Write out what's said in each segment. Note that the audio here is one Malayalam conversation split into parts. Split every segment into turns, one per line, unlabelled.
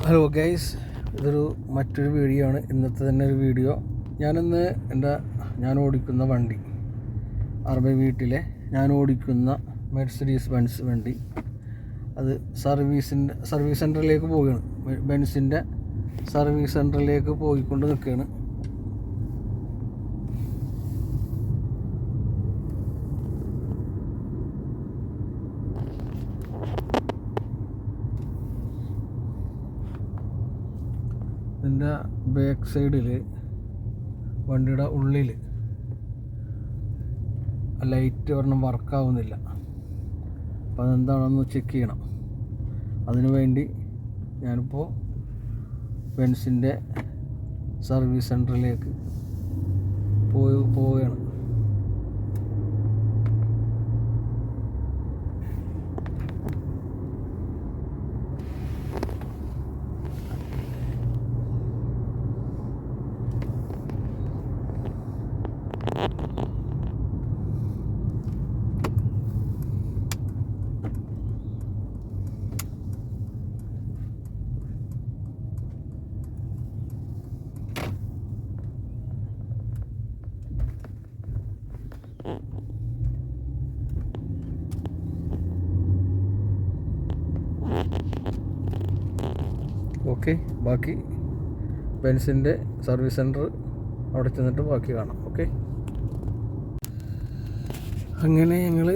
ഹലോ ഗൈസ്, ഇതൊരു മറ്റൊരു വീഡിയോ ആണ്. ഇന്നത്തെ തന്നെ ഒരു വീഡിയോ. ഞാനിന്ന് ഞാൻ ഓടിക്കുന്ന വണ്ടി, വീട്ടിലെ ഞാൻ ഓടിക്കുന്ന മെർസിഡീസ് ബെൻസ് വണ്ടി, അത് സർവീസ് സെൻറ്ററിലേക്ക് പോവുകയാണ്. ബെൻസിൻ്റെ സർവീസ് സെൻറ്ററിലേക്ക് പോയിക്കൊണ്ട് നിൽക്കുകയാണ്. ഇതിൻ്റെ ബാക്ക് സൈഡിൽ വണ്ടിയുടെ ഉള്ളിൽ ലൈറ്റ് ഒരെണ്ണം വർക്കാവുന്നില്ല. അപ്പോൾ അതെന്താണെന്ന് ചെക്ക് ചെയ്യണം. അതിനു വേണ്ടി ഞാനിപ്പോൾ ബെൻസിൻ്റെ സർവീസ് സെൻറ്ററിലേക്ക് പോവുകയാണ്. ഓക്കെ, ബാക്കി ബെൻസിൻ്റെ സർവീസ് സെൻറ്റർ അവിടെ ചെന്നിട്ട് ബാക്കി കാണാം. ഓക്കെ, അങ്ങനെ ഞങ്ങൾ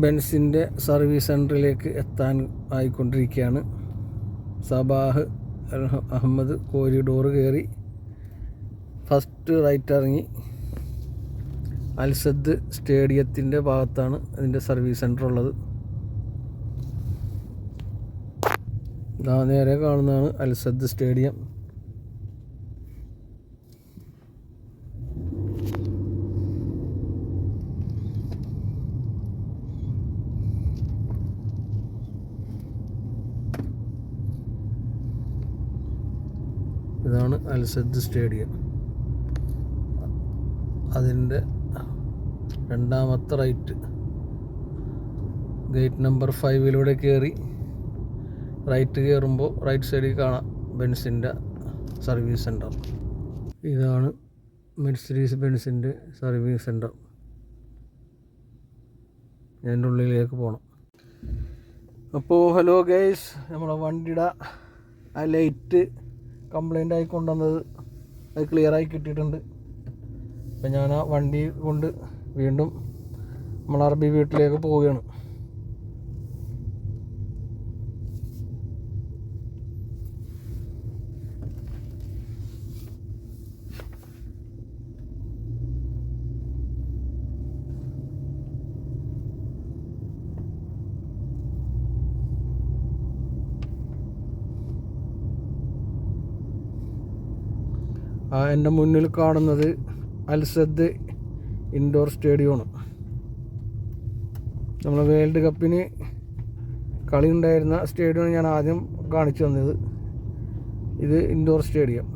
ബെൻസിൻ്റെ സർവീസ് സെൻറ്ററിലേക്ക് എത്താൻ ആയിക്കൊണ്ടിരിക്കുകയാണ്. സബാഹ് അഹമ്മദ് കോരിഡോർ കയറി ഫസ്റ്റ് റൈറ്റ് ഇറങ്ങി അൽസദ് സ്റ്റേഡിയത്തിൻ്റെ ഭാഗത്താണ് ഇതിൻ്റെ സർവീസ് സെൻറ്റർ ഉള്ളത്. നേരെ കാണുന്നതാണ് അൽസദ് സ്റ്റേഡിയം. ഇതാണ് അൽസദ് സ്റ്റേഡിയം. അതിൻ്റെ രണ്ടാമത്തെ റൈറ്റ് ഗേറ്റ് നമ്പർ 5 കയറി റൈറ്റ് കയറുമ്പോൾ റൈറ്റ് സൈഡിൽ കാണാം ബെൻസിൻ്റെ സർവീസ് സെൻറ്റർ. ഇതാണ് മെർസിഡീസ് ബെൻസിൻ്റെ സർവീസ് സെൻറ്റർ. അതിൻ്റെ ഉള്ളിലേക്ക് പോകണം. അപ്പോൾ ഹലോ ഗൈസ്, നമ്മളെ വണ്ടിയുടെ ആ ലൈറ്റ് കംപ്ലൈൻ്റ് ആയി കൊണ്ടുവന്നത് അത് ക്ലിയറായി കിട്ടിയിട്ടുണ്ട്. അപ്പം ഞാൻ ആ വണ്ടി കൊണ്ട് വീണ്ടും നമ്മൾ വീട്ടിലേക്ക് പോവുകയാണ്. എൻ്റെ മുന്നിൽ കാണുന്നത് അൽസദ് ഇൻഡോർ സ്റ്റേഡിയമാണ്. നമ്മൾ വേൾഡ് കപ്പിന് കളി ഉണ്ടായിരുന്ന സ്റ്റേഡിയമാണ് ഞാൻ ആദ്യം കാണിച്ചു തന്നത്. ഇത് ഇൻഡോർ സ്റ്റേഡിയം.